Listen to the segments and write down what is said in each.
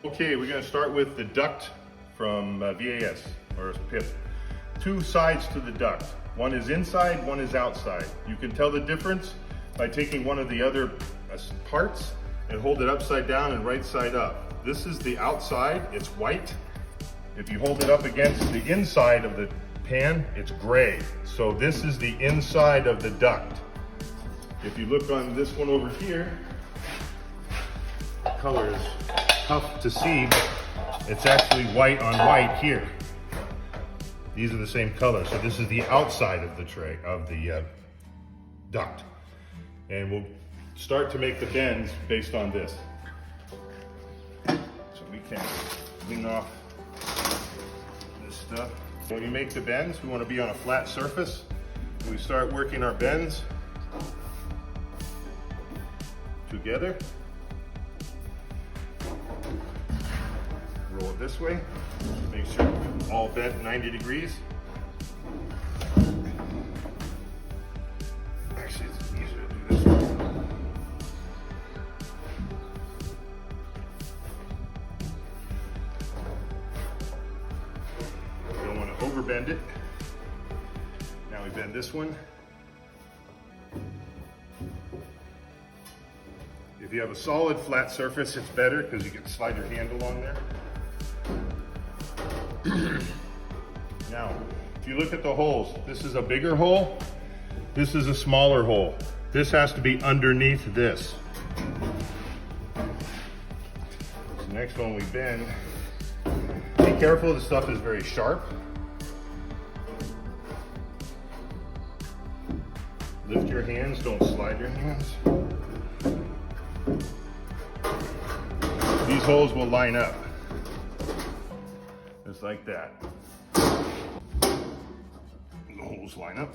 Okay, we're going to start with the duct from VAS, or PIP. Two sides to the duct. One is inside, one is outside. You can tell the difference by taking one of the other parts and hold it upside down and right side up. This is the outside, it's white. If you hold it up against the inside of the pan, it's gray. So this is the inside of the duct. If you look on this one over here, the color is tough to see, but it's actually white on white here. These are the same color. So this is the outside of the tray, of the duct. And we'll start to make the bends based on this. So we can clean off this stuff. When you make the bends, we want to be on a flat surface. We start working our bends together. Roll it this way. Make sure it's all bent 90 degrees. Actually, it's easier to do this way. We don't want to overbend it. Now we bend this one. If you have a solid flat surface, it's better because you can slide your handle on there. Now, if you look at the holes, this is a bigger hole, this is a smaller hole. This has to be underneath this. The next one we bend. Be careful, this stuff is very sharp. Lift your hands, don't slide your hands. These holes will line up, just like that. The holes line up.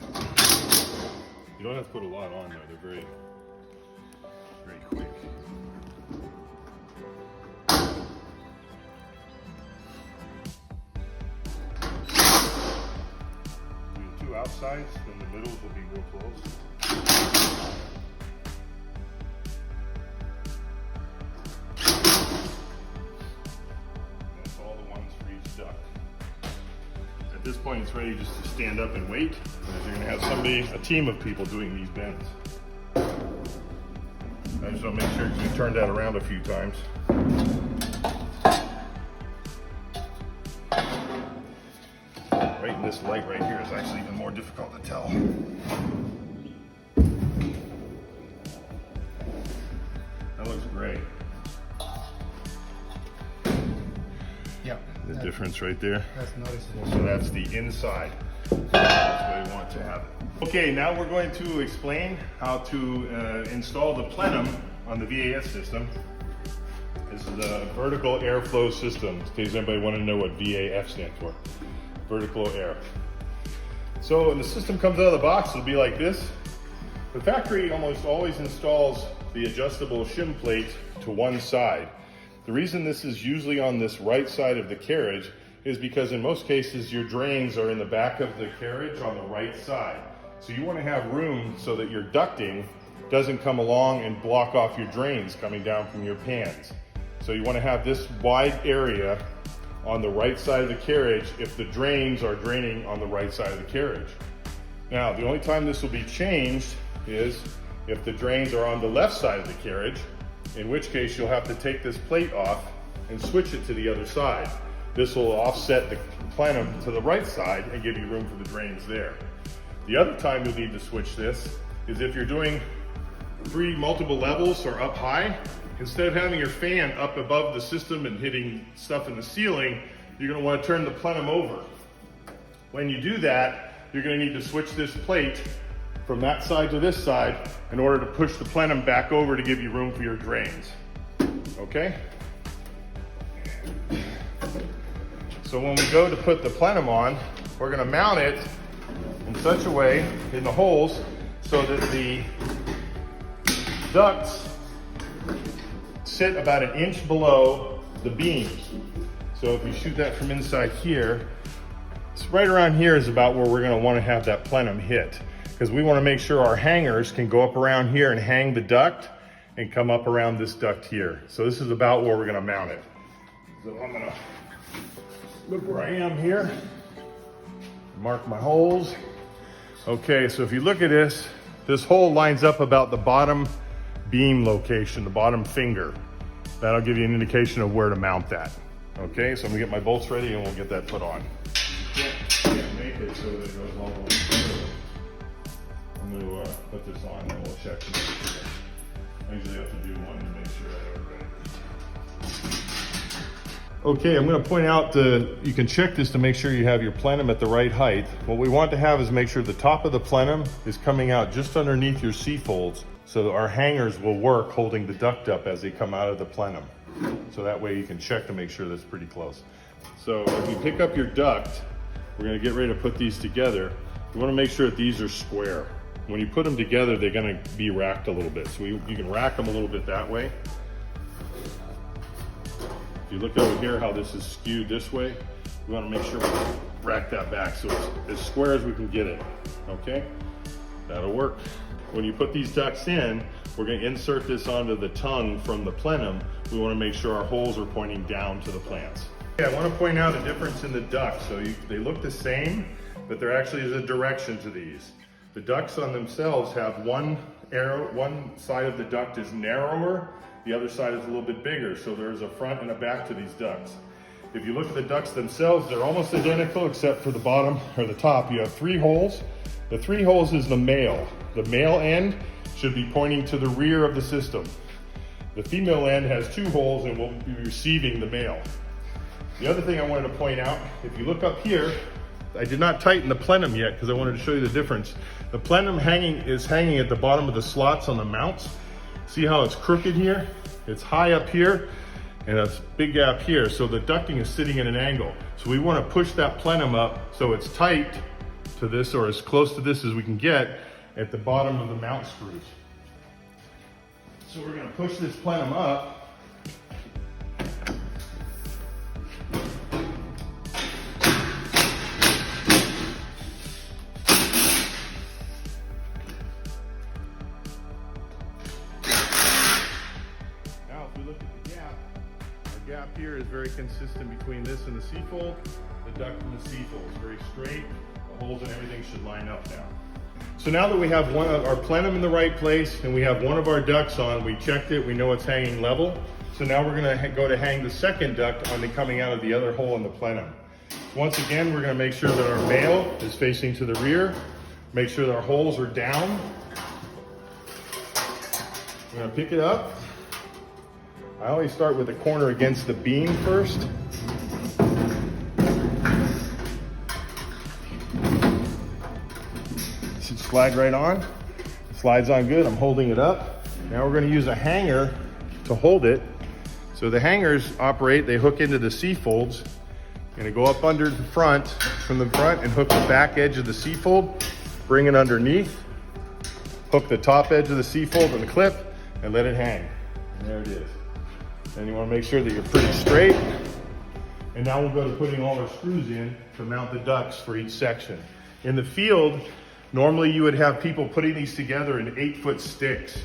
You don't have to put a lot on there, they're very, very quick. Do the two outsides, then the middles will be real close. At this point, it's ready just to stand up and wait, because you're going to have somebody, a team of people doing these bends. I just want to make sure you turn that around a few times. Right in this light right here is actually even more difficult to tell. That looks great. Yeah. The difference right there. That's noticeable. So that's the inside. That's what we want to have. Okay, now we're going to explain how to install the plenum on the VAS system. This is a vertical airflow system. In case anybody want to know what VAF stands for. Vertical air. So when the system comes out of the box, it'll be like this. The factory almost always installs the adjustable shim plate to one side. The reason this is usually on this right side of the carriage is because in most cases your drains are in the back of the carriage on the right side. So you want to have room so that your ducting doesn't come along and block off your drains coming down from your pans. So you want to have this wide area on the right side of the carriage if the drains are draining on the right side of the carriage. Now, the only time this will be changed is if the drains are on the left side of the carriage, in which case you'll have to take this plate off and switch it to the other side. This will offset the plenum to the right side and give you room for the drains there. The other time you'll need to switch this is if you're doing multiple levels or up high. Instead of having your fan up above the system and hitting stuff in the ceiling, you're going to want to turn the plenum over. When you do that, you're going to need to switch this plate from that side to this side in order to push the plenum back over to give you room for your drains. Okay? So when we go to put the plenum on, we're going to mount it in such a way in the holes so that the ducts sit about 1 inch below the beams. So if you shoot that from inside here, it's right around here is about where we're going to want to have that plenum hit, because we want to make sure our hangers can go up around here and hang the duct and come up around this duct here. So this is about where we're going to mount it. So I'm gonna look where I am here, mark my holes. Okay, so if you look at this hole lines up about the bottom beam location, the bottom finger. That'll give you an indication of where to mount that. Okay, so I'm gonna get my bolts ready and we'll get that put on. Can't make it so that it goes all the way through. I'm gonna put this on and we'll check to make sure. I usually have to do one to make sure I have it ready. Okay, I'm going to point out you can check this to make sure you have your plenum at the right height. What we want to have is make sure the top of the plenum is coming out just underneath your C-folds so that our hangers will work holding the duct up as they come out of the plenum. So that way you can check to make sure that's pretty close. So if you pick up your duct, we're going to get ready to put these together. You want to make sure that these are square. When you put them together, they're going to be racked a little bit. So you can rack them a little bit that way. If you look over here how this is skewed this way, we want to make sure we rack that back so it's as square as we can get it. Okay, that'll work. When you put these ducts in, we're going to insert this onto the tongue from the plenum. We want to make sure our holes are pointing down to the plants. Okay, I want to point out a difference in the ducts. So they look the same, but there actually is a direction to these. The ducts on themselves have one side of the duct is narrower, the other side is a little bit bigger, so there's a front and a back to these ducts. If you look at the ducts themselves, they're almost identical except for the bottom or the top. You have 3 holes. The 3 holes is the male. The male end should be pointing to the rear of the system. The female end has 2 holes and will be receiving the male. The other thing I wanted to point out, if you look up here, I did not tighten the plenum yet because I wanted to show you the difference. The plenum is hanging at the bottom of the slots on the mounts. See how it's crooked here? It's high up here and a big gap here. So the ducting is sitting at an angle. So we want to push that plenum up so it's tight to this or as close to this as we can get at the bottom of the mount screws. So we're going to push this plenum up. Gap here is very consistent between this and the C-fold. The duct and the C-fold is very straight. The holes and everything should line up now. So now that we have our plenum in the right place and we have one of our ducts on, we checked it, we know it's hanging level. So now we're going to go to hang the second duct on the coming out of the other hole in the plenum. Once again, we're going to make sure that our male is facing to the rear. Make sure that our holes are down. We're going to pick it up. I always start with the corner against the beam first. Should slide right on. Slides on good. I'm holding it up. Now we're going to use a hanger to hold it. So the hangers operate, they hook into the C-folds. Going to go up under the front, from the front, and hook the back edge of the C-fold. Bring it underneath. Hook the top edge of the C-fold in the clip and let it hang. And there it is. And you want to make sure that you're pretty straight. And now we'll go to putting all our screws in to mount the ducts for each section. In the field, normally you would have people putting these together in 8-foot sticks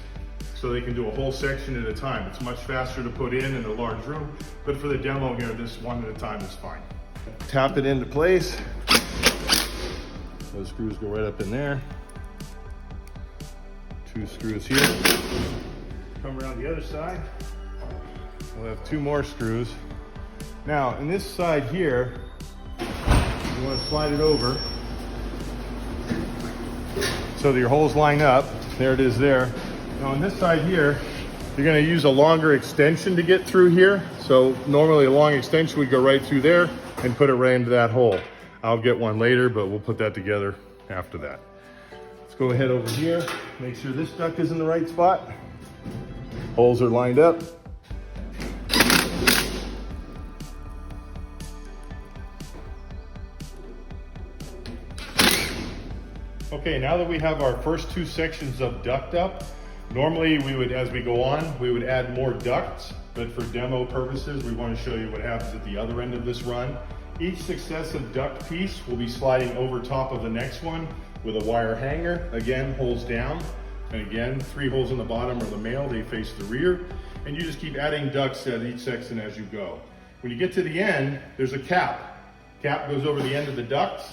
so they can do a whole section at a time. It's much faster to put in a large room, but for the demo here, this one at a time is fine. Tap it into place. Those screws go right up in there. 2 screws here. Come around the other side. We'll have 2 more screws. Now, in this side here, you want to slide it over so that your holes line up. There it is there. Now, on this side here, you're going to use a longer extension to get through here. So normally a long extension would go right through there and put it right into that hole. I'll get one later, but we'll put that together after that. Let's go ahead over here. Make sure this duct is in the right spot. Holes are lined up. Okay, now that we have our first 2 sections of duct up, normally we would, as we go on, we would add more ducts, but for demo purposes, we want to show you what happens at the other end of this run. Each successive duct piece will be sliding over top of the next one with a wire hanger. Again, holes down, and again, 3 holes in the bottom are the male, they face the rear, and you just keep adding ducts at each section as you go. When you get to the end, there's a cap. Cap goes over the end of the ducts.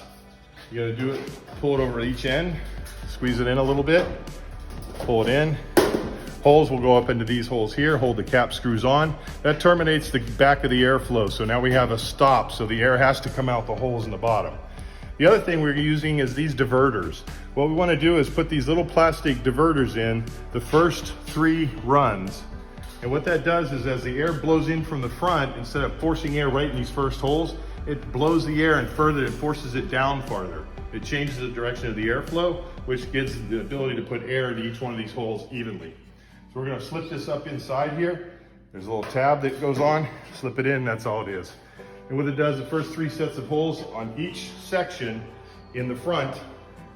You gotta do it, pull it over each end, squeeze it in a little bit, pull it in. Holes will go up into these holes here, hold the cap screws on. That terminates the back of the airflow. So now we have a stop, so the air has to come out the holes in the bottom. The other thing we're using is these diverters. What we wanna do is put these little plastic diverters in the first 3 runs. And what that does is as the air blows in from the front, instead of forcing air right in these first holes, it blows the air and further, it forces it down farther. It changes the direction of the airflow, which gives the ability to put air into each one of these holes evenly. So we're gonna slip this up inside here. There's a little tab that goes on, slip it in, that's all it is. And what it does, the first 3 sets of holes on each section in the front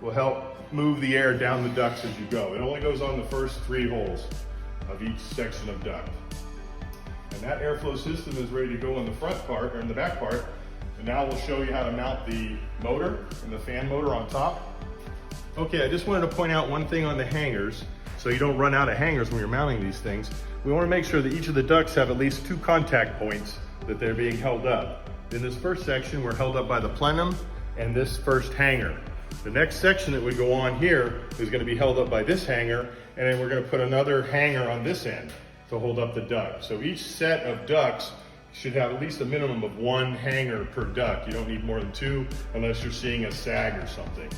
will help move the air down the ducts as you go. It only goes on the first 3 holes of each section of duct. And that airflow system is ready to go in the front part, or in the back part. And now we'll show you how to mount the motor and the fan motor on top. Okay, I just wanted to point out one thing on the hangers, so you don't run out of hangers when you're mounting these things. We want to make sure that each of the ducts have at least 2 contact points that they're being held up. In this first section, we're held up by the plenum and this first hanger. The next section that would go on here is going to be held up by this hanger, and then we're going to put another hanger on this end to hold up the duct. So each set of ducts should have at least a minimum of 1 hanger per duct. You don't need more than 2 unless you're seeing a sag or something.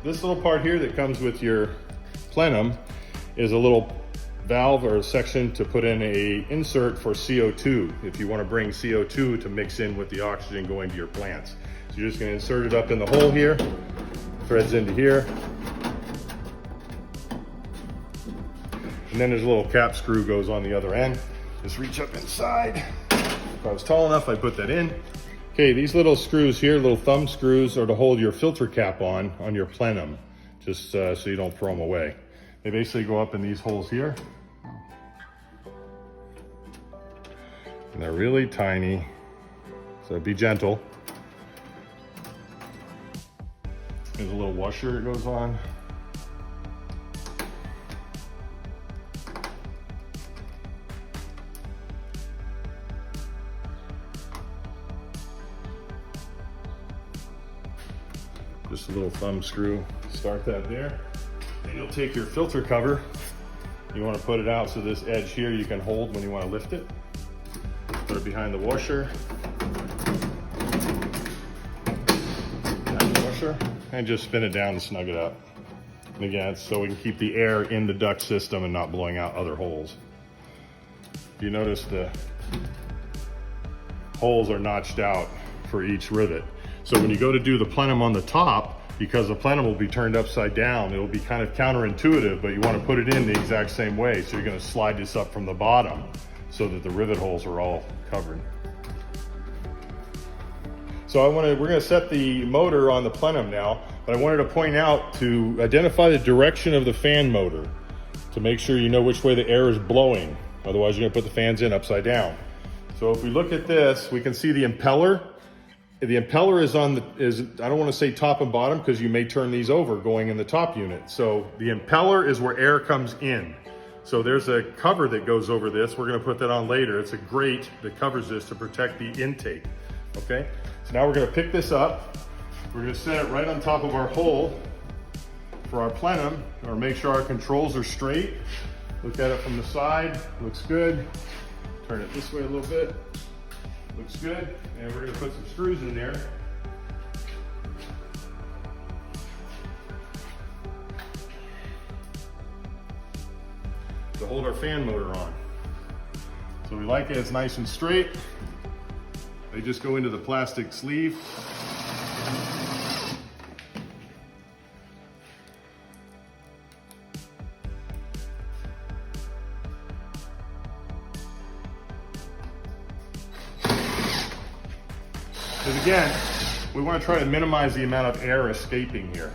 This little part here that comes with your plenum is a little valve or a section to put in a insert for CO2 if you want to bring CO2 to mix in with the oxygen going to your plants. So you're just going to insert it up in the hole here, threads into here, and then there's a little cap screw goes on the other end. Just reach up inside. If I was tall enough, I'd put that in. Okay, these little screws here, little thumb screws, are to hold your filter cap on your plenum, just so you don't throw them away. They basically go up in these holes here. And they're really tiny, so be gentle. There's a little washer that goes on. Just a little thumb screw, start that there. And you'll take your filter cover. You want to put it out so this edge here you can hold when you want to lift it. Put it behind the washer. Behind the washer. And just spin it down and snug it up. And again, it's so we can keep the air in the duct system and not blowing out other holes. You notice the holes are notched out for each rivet. So when you go to do the plenum on the top, because the plenum will be turned upside down, it'll be kind of counterintuitive, but you want to put it in the exact same way. So you're going to slide this up from the bottom so that the rivet holes are all covered. So we're going to set the motor on the plenum now, but I wanted to point out to identify the direction of the fan motor to make sure you know which way the air is blowing. Otherwise you're going to put the fans in upside down. So if we look at this, we can see the impeller. The impeller is I don't want to say top and bottom because you may turn these over going in the top unit. So the impeller is where air comes in. So there's a cover that goes over this. We're going to put that on later. It's a grate that covers this to protect the intake. Okay, so now we're going to pick this up. We're going to set it right on top of our hole for our plenum, or make sure our controls are straight. Look at it from the side, looks good. Turn it this way a little bit. Looks good, and we're going to put some screws in there. To hold our fan motor on. So we like it, it's nice and straight. They just go into the plastic sleeve. Because again, we want to try to minimize the amount of air escaping here.